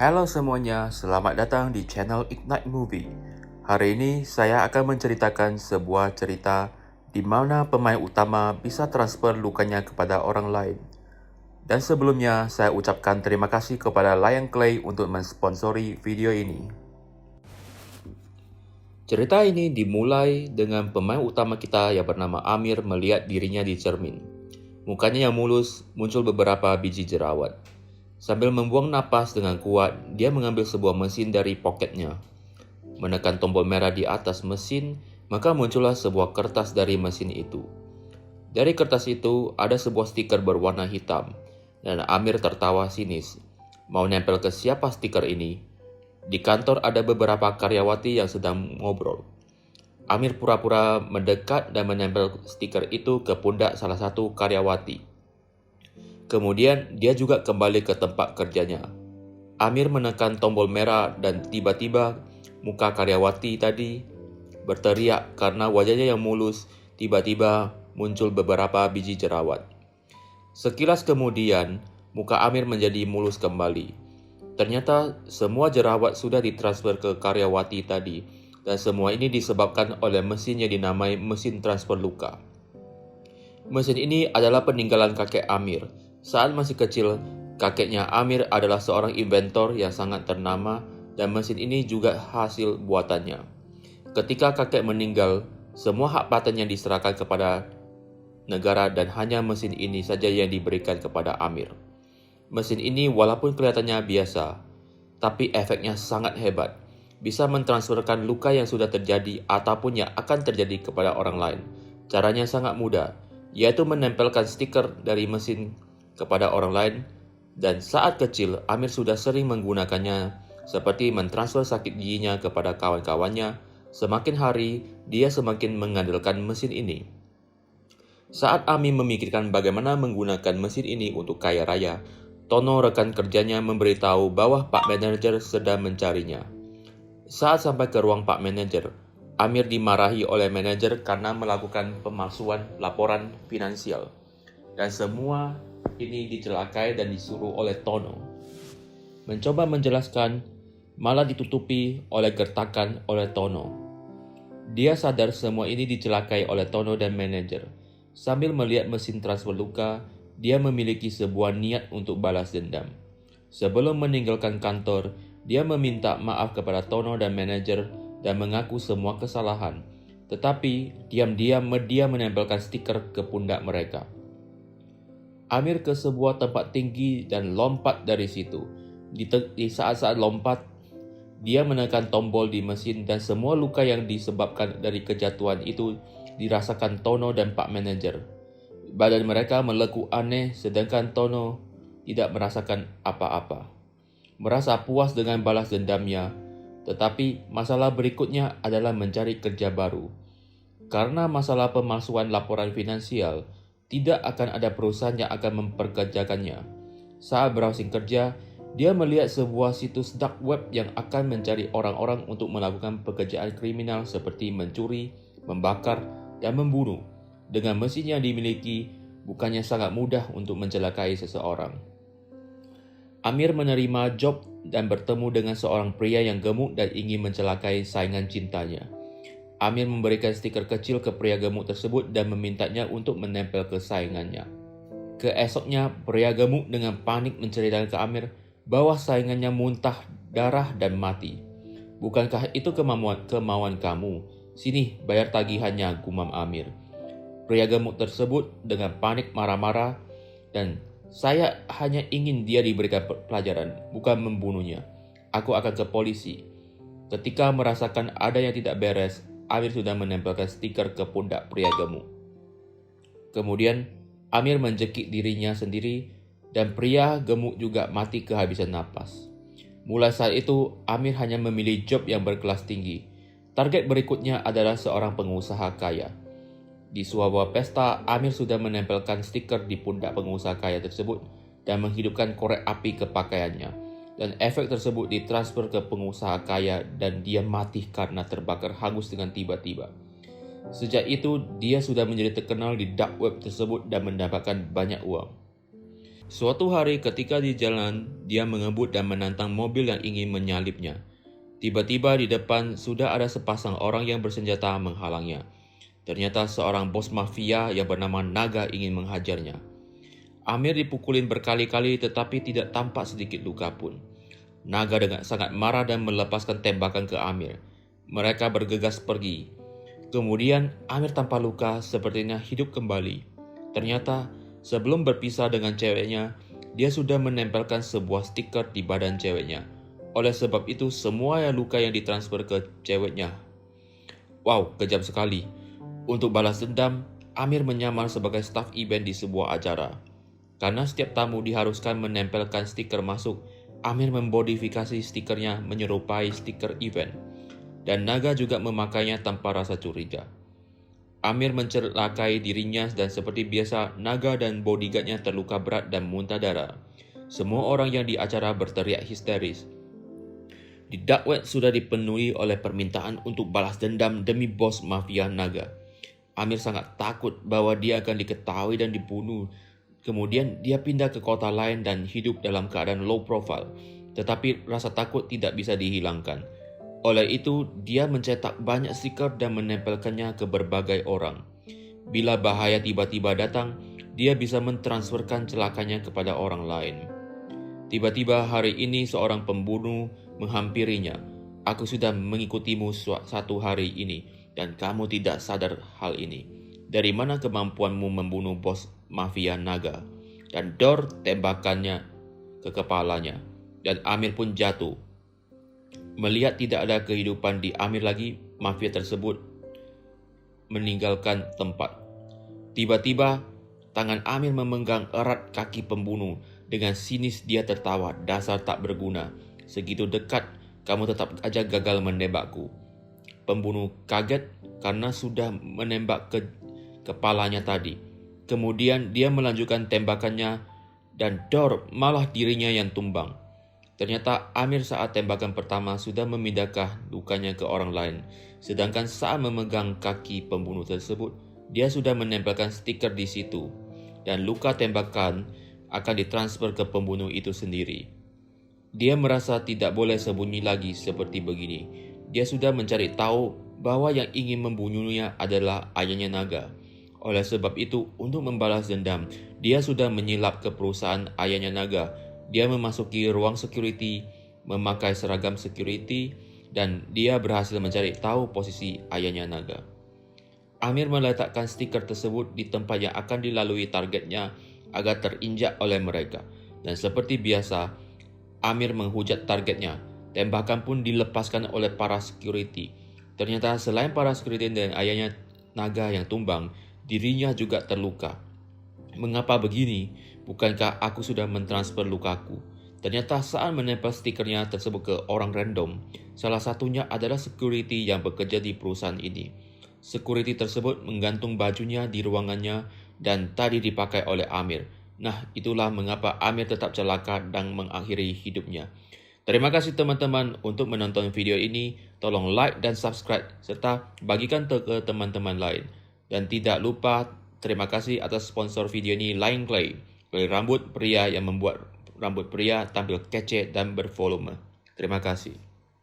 Halo semuanya, selamat datang di channel Ignite Movie. Hari ini saya akan menceritakan sebuah cerita di mana pemain utama bisa transfer lukanya kepada orang lain. Dan sebelumnya, saya ucapkan terima kasih kepada Lion Clay untuk mensponsori video ini. Cerita ini dimulai dengan pemain utama kita yang bernama Amir melihat dirinya di cermin. Mukanya yang mulus, muncul beberapa biji jerawat. Sambil membuang napas dengan kuat, dia mengambil sebuah mesin dari poketnya. Menekan tombol merah di atas mesin, maka muncullah sebuah kertas dari mesin itu. Dari kertas itu, ada sebuah stiker berwarna hitam, dan Amir tertawa sinis. Mau nempel ke siapa stiker ini? Di kantor ada beberapa karyawati yang sedang ngobrol. Amir pura-pura mendekat dan menempel stiker itu ke pundak salah satu karyawati. Kemudian dia juga kembali ke tempat kerjanya. Amir menekan tombol merah dan tiba-tiba muka karyawati tadi berteriak karena wajahnya yang mulus tiba-tiba muncul beberapa biji jerawat. Sekilas kemudian, muka Amir menjadi mulus kembali. Ternyata semua jerawat sudah ditransfer ke karyawati tadi dan semua ini disebabkan oleh mesin yang dinamai mesin transfer luka. Mesin ini adalah peninggalan kakek Amir. Saat masih kecil, kakeknya Amir adalah seorang inventor yang sangat ternama dan mesin ini juga hasil buatannya. Ketika kakek meninggal, semua hak patentnya diserahkan kepada negara dan hanya mesin ini saja yang diberikan kepada Amir. Mesin ini walaupun kelihatannya biasa, tapi efeknya sangat hebat. Bisa mentransferkan luka yang sudah terjadi ataupun yang akan terjadi kepada orang lain. Caranya sangat mudah, yaitu menempelkan stiker dari mesin kepada orang lain, dan saat kecil Amir sudah sering menggunakannya seperti mentransfer sakit giginya kepada kawan-kawannya. Semakin hari dia semakin mengandalkan mesin ini. Saat Amir memikirkan bagaimana menggunakan mesin ini untuk kaya raya, Tono rekan kerjanya memberitahu bahwa Pak Manajer sedang mencarinya. Saat sampai ke ruang Pak Manajer, Amir dimarahi oleh manajer karena melakukan pemalsuan laporan finansial. Dan semua ini dicelakai dan disuruh oleh Tono. Mencoba menjelaskan, malah ditutupi oleh gertakan oleh Tono. Dia sadar semua ini dicelakai oleh Tono dan manajer. Sambil melihat mesin transfer luka, dia memiliki sebuah niat untuk balas dendam. Sebelum meninggalkan kantor, dia meminta maaf kepada Tono dan manajer dan mengaku semua kesalahan. Tetapi diam-diam dia menempelkan stiker ke pundak mereka. Amir ke sebuah tempat tinggi dan lompat dari situ. Di saat-saat lompat, dia menekan tombol di mesin dan semua luka yang disebabkan dari kejatuhan itu dirasakan Tono dan Pak Manajer. Badan mereka melekuk aneh sedangkan Tono tidak merasakan apa-apa. Merasa puas dengan balas dendamnya, tetapi masalah berikutnya adalah mencari kerja baru. Karena masalah pemalsuan laporan finansial, tidak akan ada perusahaan yang akan memperkerjakannya. Saat browsing kerja, dia melihat sebuah situs dark web yang akan mencari orang-orang untuk melakukan pekerjaan kriminal seperti mencuri, membakar, dan membunuh. Dengan mesin yang dimiliki, bukannya sangat mudah untuk mencelakai seseorang. Amir menerima job dan bertemu dengan seorang pria yang gemuk dan ingin mencelakai saingan cintanya. Amir memberikan stiker kecil ke pria gemuk tersebut dan memintanya untuk menempel ke saingannya. Keesoknya, pria gemuk dengan panik menceritakan ke Amir bahwa saingannya muntah darah dan mati. Bukankah itu kemauan kamu? Sini, bayar tagihannya, gumam Amir. Pria gemuk tersebut dengan panik marah-marah dan saya hanya ingin dia diberikan pelajaran, bukan membunuhnya. Aku akan ke polisi. Ketika merasakan ada yang tidak beres, Amir sudah menempelkan stiker ke pundak pria gemuk. Kemudian, Amir menjekik dirinya sendiri dan pria gemuk juga mati kehabisan napas. Mulai saat itu, Amir hanya memilih job yang berkelas tinggi. Target berikutnya adalah seorang pengusaha kaya. Di sebuah pesta, Amir sudah menempelkan stiker di pundak pengusaha kaya tersebut dan menghidupkan korek api ke pakaiannya. Dan efek tersebut ditransfer ke pengusaha kaya dan dia mati karena terbakar hangus dengan tiba-tiba. Sejak itu, dia sudah menjadi terkenal di dark web tersebut dan mendapatkan banyak uang. Suatu hari ketika di jalan, dia mengebut dan menantang mobil yang ingin menyalipnya. Tiba-tiba di depan sudah ada sepasang orang yang bersenjata menghalangnya. Ternyata seorang bos mafia yang bernama Naga ingin menghajarnya. Amir dipukulin berkali-kali tetapi tidak tampak sedikit luka pun. Naga dengan sangat marah dan melepaskan tembakan ke Amir. Mereka bergegas pergi. Kemudian Amir tanpa luka sepertinya hidup kembali. Ternyata sebelum berpisah dengan ceweknya, dia sudah menempelkan sebuah stiker di badan ceweknya. Oleh sebab itu semua luka yang ditransfer ke ceweknya. Wow, kejam sekali. Untuk balas dendam, Amir menyamar sebagai staf event di sebuah acara. Karena setiap tamu diharuskan menempelkan stiker masuk, Amir memodifikasi stikernya menyerupai stiker event. Dan Naga juga memakainya tanpa rasa curiga. Amir mencelakai dirinya dan seperti biasa, Naga dan bodyguardnya terluka berat dan muntah darah. Semua orang yang di acara berteriak histeris. Di dark web sudah dipenuhi oleh permintaan untuk balas dendam demi bos mafia Naga. Amir sangat takut bahwa dia akan diketahui dan dibunuh. Kemudian dia pindah ke kota lain dan hidup dalam keadaan low profile. Tetapi rasa takut tidak bisa dihilangkan. Oleh itu, dia mencetak banyak stiker dan menempelkannya ke berbagai orang. Bila bahaya tiba-tiba datang, dia bisa mentransferkan celakanya kepada orang lain. Tiba-tiba hari ini seorang pembunuh menghampirinya. Aku sudah mengikutimu satu hari ini. Dan kamu tidak sadar hal ini. Dari mana kemampuanmu membunuh bos mafia Naga? Dan Dor tembakannya ke kepalanya. Dan Amir pun jatuh. Melihat tidak ada kehidupan di Amir lagi, mafia tersebut meninggalkan tempat. Tiba-tiba, tangan Amir memegang erat kaki pembunuh. Dengan sinis dia tertawa, dasar tak berguna. Segitu dekat, kamu tetap aja gagal menembakku. Pembunuh kaget karena sudah menembak ke kepalanya tadi. Kemudian dia melanjutkan tembakannya dan Dor malah dirinya yang tumbang. Ternyata Amir saat tembakan pertama sudah memindahkan lukanya ke orang lain. Sedangkan saat memegang kaki pembunuh tersebut, dia sudah menempelkan stiker di situ. Dan luka tembakan akan ditransfer ke pembunuh itu sendiri. Dia merasa tidak boleh sembunyi lagi seperti begini. Dia sudah mencari tahu bahwa yang ingin membunuhnya adalah ayahnya Naga. Oleh sebab itu, untuk membalas dendam, dia sudah menyilap ke perusahaan ayahnya Naga. Dia memasuki ruang security, memakai seragam security, dan dia berhasil mencari tahu posisi ayahnya Naga. Amir meletakkan stiker tersebut di tempat yang akan dilalui targetnya agar terinjak oleh mereka. Dan seperti biasa, Amir menghujat targetnya. Tembakan pun dilepaskan oleh para security. Ternyata selain para security dan ayahnya Naga yang tumbang, dirinya juga terluka. Mengapa begini? Bukankah aku sudah mentransfer lukaku? Ternyata saat menempel stikernya tersebut ke orang random, salah satunya adalah security yang bekerja di perusahaan ini. Security tersebut menggantung bajunya di ruangannya dan tadi dipakai oleh Amir. Nah, itulah mengapa Amir tetap celaka dan mengakhiri hidupnya. Terima kasih teman-teman untuk menonton video ini. Tolong like dan subscribe serta bagikan ke teman-teman lain. Dan tidak lupa, terima kasih atas sponsor video ini, Line Clay, rambut pria yang membuat rambut pria tampil kece dan bervolume. Terima kasih.